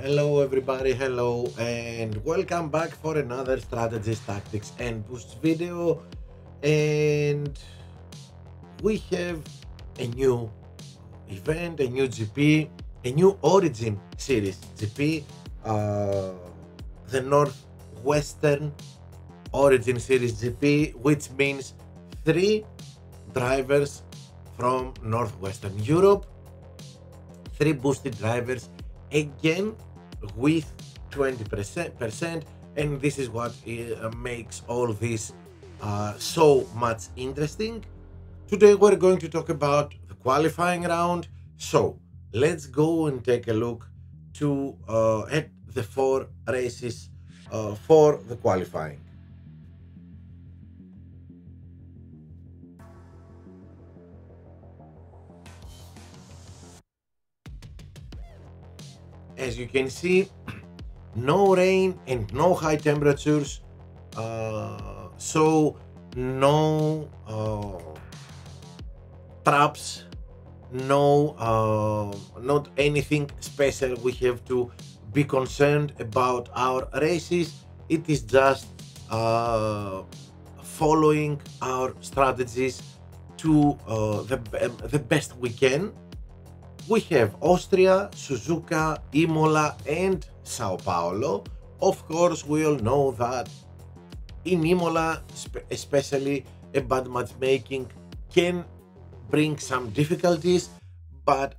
Hello, everybody. Hello, and welcome back for another strategies, tactics, and boosts video. And we have a new event, a new GP, a new Origin Series GP, the Northwestern Origin Series GP, which means three drivers from Northwestern Europe, three boosted drivers again with 20%, and this is what makes all this so much interesting. Today we're going to talk about the qualifying round, so let's go and take a look to at the four races for the qualifying. As you can see, no rain and no high temperatures, so no traps, no not anything special we have to be concerned about our races. It is just following our strategies to the best we can. We have Austria, Suzuka, Imola, and Sao Paulo. Of course, we all know that in Imola, especially, a bad matchmaking can bring some difficulties, but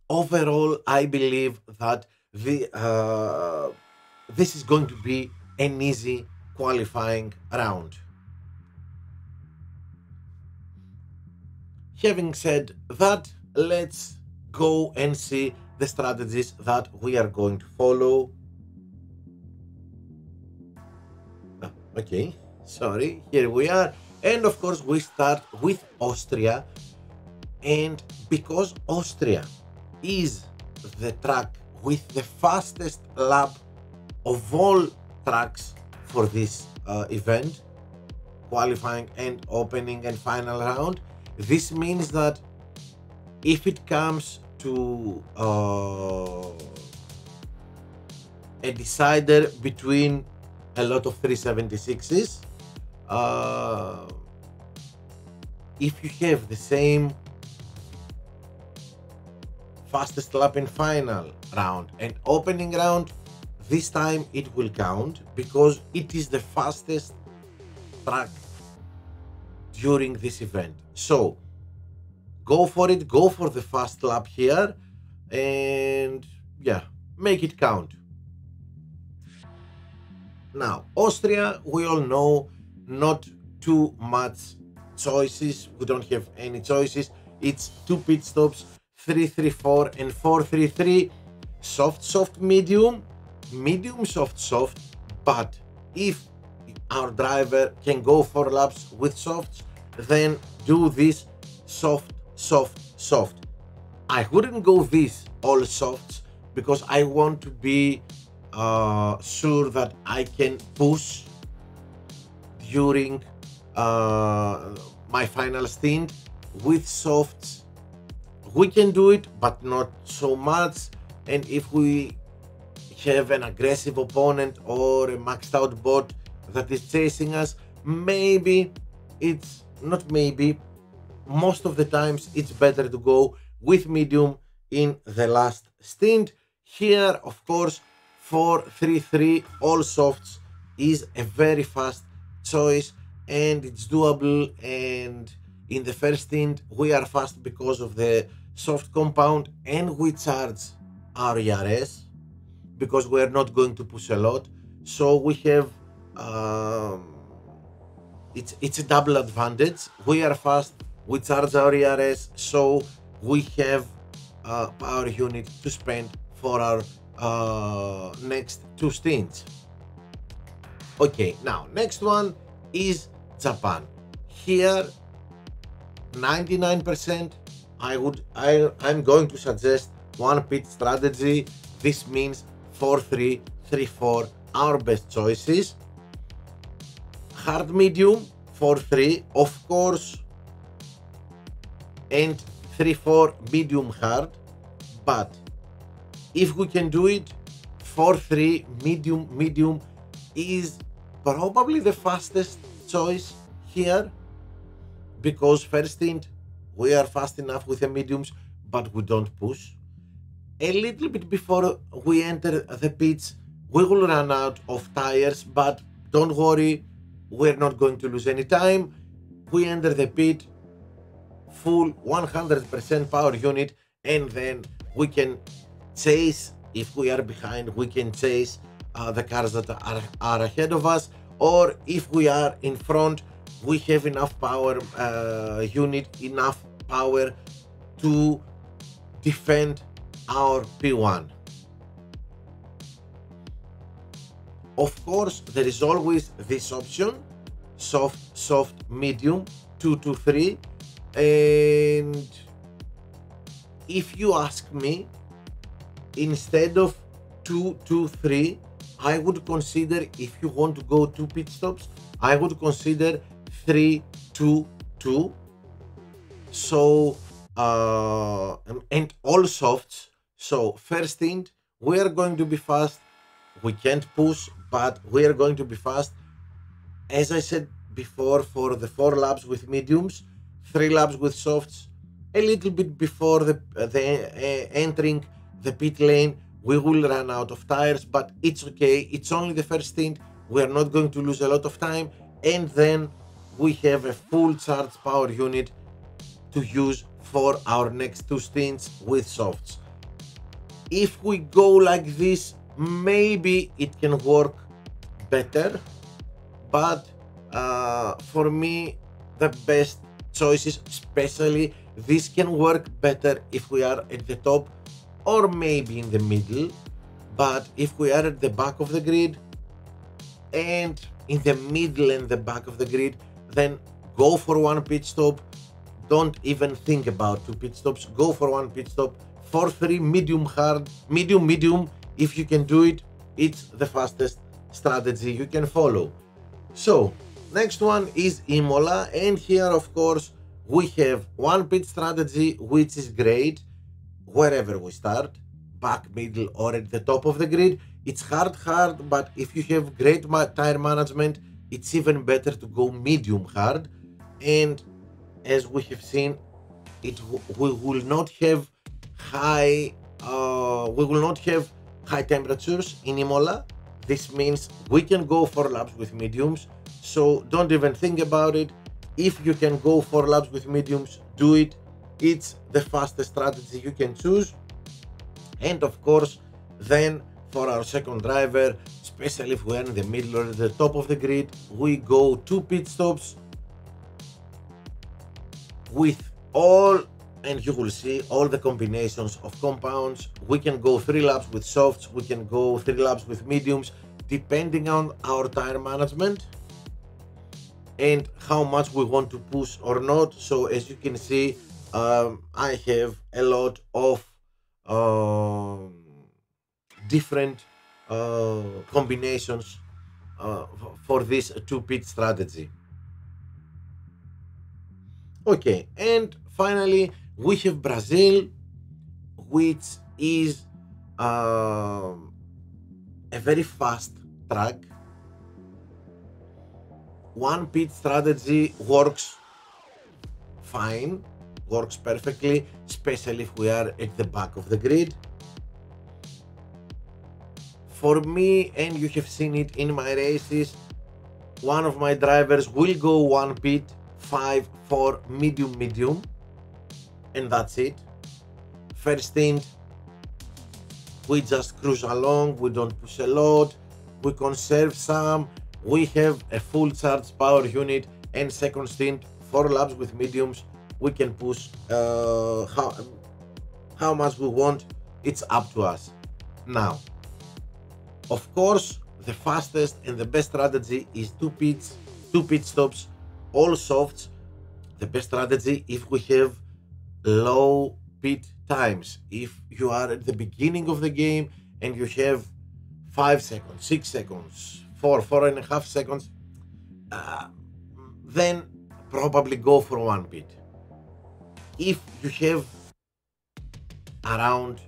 overall, I believe that this is going to be an easy qualifying round. Having said that, let's go and see the strategies that we are going to follow. Okay, sorry, here we are. And of course, we start with Austria. And because Austria is the track with the fastest lap of all tracks for this event, qualifying and opening and final round, this means that if it comes to a decider between a lot of 376s, if you have the same fastest lap in final round and opening round, this time it will count because it is the fastest track during this event. So go for it, go for the fast lap here, and yeah, make it count. Now, Austria, we all know, not too much choices. We don't have any choices. It's two pit stops, 334 and 433. Soft, soft, medium, medium, soft, soft. But if our driver can go for laps with softs, then do this soft, soft, soft. I wouldn't go this all softs because I want to be sure that I can push during my final stint. With softs we can do it, but not so much. And if we have an aggressive opponent or a maxed out bot that is chasing us, maybe it's not maybe, most of the times it's better to go with medium in the last stint. Here, of course, 433 all softs is a very fast choice and it's doable, and in the first stint we are fast because of the soft compound and we charge our ERS because we're not going to push a lot. So we have it's a double advantage. We are fast, we charge our ERS, so we have power unit to spend for our next two stints. Okay, now next one is Japan. Here 99% I'm going to suggest one pit strategy. This means 4-3-3-4, our best choices. Hard medium 4-3, of course, and 3-4 medium hard, but If we can do it, 4-3 medium is probably the fastest choice here, because first stint we are fast enough with the mediums, but we don't push. A little bit before we enter the pits, we will run out of tires, but don't worry, we're not going to lose any time. We enter the pit, full 100% power unit, and then we can chase. If we are behind, we can chase the cars that are ahead of us, or if we are in front, we have enough power unit, enough power to defend our P1. Of course, there is always this option, soft, medium, 2-3, and if you ask me, instead of 2-3, I would consider, if you want to go 2 pit stops, I would consider 3-2-2. So and all softs. So first stint, we are going to be fast. We can't push, but we are going to be fast. As I said before, for the 4 laps with mediums, 3 laps with softs, a little bit before entering the pit lane, we will run out of tires, but it's okay. It's only the first stint. We are not going to lose a lot of time, and then we have a full charged power unit to use for our next 2 stints with softs. If we go like this, maybe it can work better, but for me, the best choices, especially this can work better if we are at the top or maybe in the middle, but if we are at the back of the grid and in the middle and the back of the grid, then go for 1 pit stop. Don't even think about 2 pit stops. Go for 1 pit stop. 4-3 medium hard, medium. If you can do it, it's the fastest strategy you can follow. So next one is Imola, and here of course we have 1 pit strategy, which is great wherever we start, back, middle, or at the top of the grid. It's hard, but if you have great tire management, it's even better to go medium hard. And as we have seen, we will not have high temperatures in Imola. This means we can go 4 laps with mediums, so don't even think about it. If you can go 4 laps with mediums, do it. It's the fastest strategy you can choose. And of course, then for our second driver, especially if we are in the middle or at the top of the grid, we go 2 pit stops with all, and you will see all the combinations of compounds. We can go 3 laps with softs, we can go 3 laps with mediums, depending on our tire management and how much we want to push or not. So as you can see, I have a lot of different combinations for this 2 pit strategy. Okay, and finally we have Brazil, which is a very fast track. 1 pit strategy works fine, works perfectly, especially if we are at the back of the grid. For me, and you have seen it in my races, one of my drivers will go 1 pit, 5-4 medium, and that's it. First stint, we just cruise along, we don't push a lot, we conserve some, we have a full charge power unit, and second stint, 4 laps with mediums, we can push how much we want. It's up to us. Now, of course, the fastest and the best strategy is 2 pits, 2 pit stops, all softs. The best strategy if we have low pit times. If you are at the beginning of the game and you have 5 seconds, 6 seconds, 4.5 seconds, then probably go for 1 pit. If you have around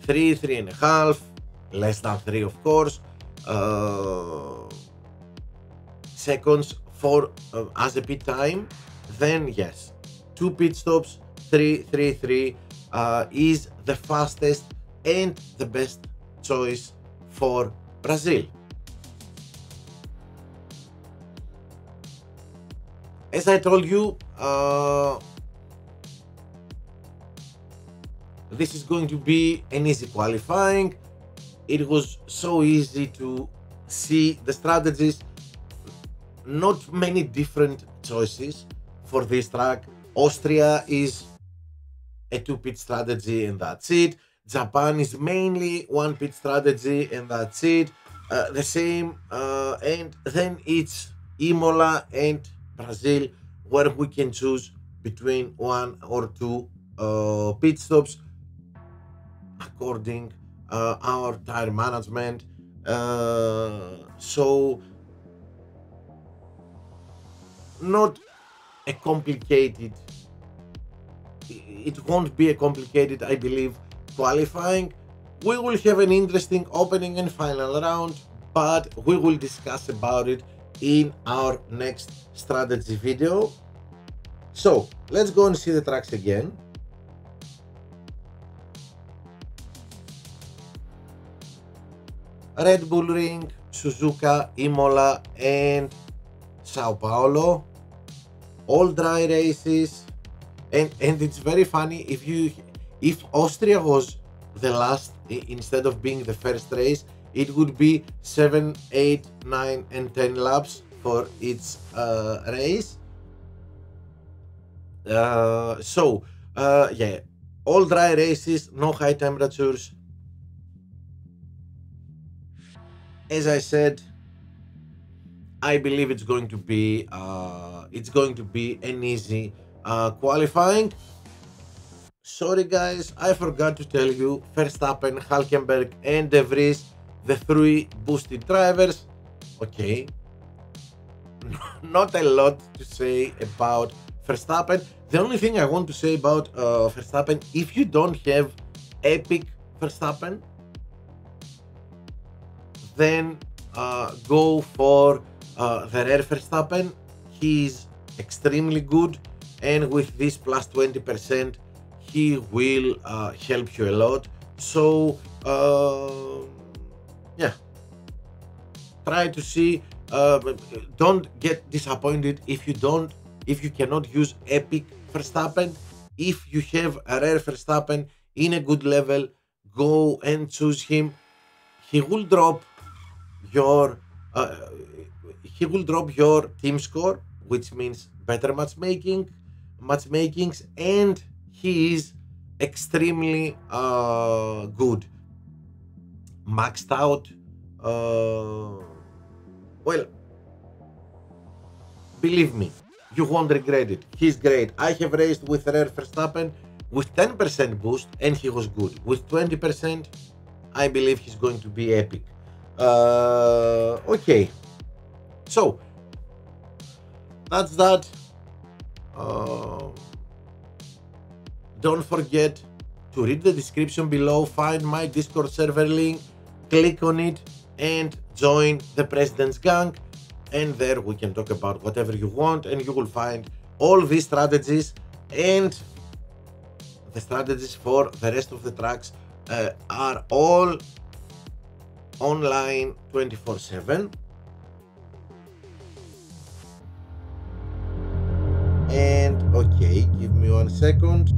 3, 3.5, less than 3 of course, seconds for as a pit time, then yes, 2 pit stops, 3.33 is the fastest and the best choice for Brazil. As I told you, this is going to be an easy qualifying. It was so easy to see the strategies. Not many different choices for this track. Austria is a 2-pit strategy and that's it. Japan is mainly 1-pit strategy and that's it. The same, and then it's Imola and Brazil, where we can choose between 1 or 2 pit stops according our tire management. So not a complicated, it won't be a complicated, I believe, qualifying. We will have an interesting opening and final round, but we will discuss about it in our next strategy video. So let's go and see the tracks again. Red Bull Ring, Suzuka, Imola and Sao Paulo, all dry races, and it's very funny, if Austria was the last instead of being the first race, it would be 7, 8, 9 and 10 laps for its race. Yeah, all dry races, no high temperatures. As I said, I believe it's going to be an easy qualifying. Sorry guys, I forgot to tell you, Verstappen, Hülkenberg and De Vries, the 3 boosted drivers. Okay, not a lot to say about Verstappen. The only thing I want to say about Verstappen, if you don't have epic Verstappen, then go for the rare Verstappen. He's extremely good, and with this plus 20%, he will help you a lot. So yeah, try to see. Don't get disappointed if you cannot use epic Verstappen. If you have a rare Verstappen in a good level, go and choose him. He will drop your team score, which means better matchmakings, and he is extremely good, maxed out. Well, believe me, you won't regret it. He's great. I have raced with rare Verstappen with 10% boost and he was good. With 20%, I believe he's going to be epic. Okay, so that's that. Don't forget to read the description below, find my Discord server link, click on it and join the President's Gang, and there we can talk about whatever you want, and you will find all these strategies and the strategies for the rest of the tracks are all online 24/7. And okay, give me 1 second.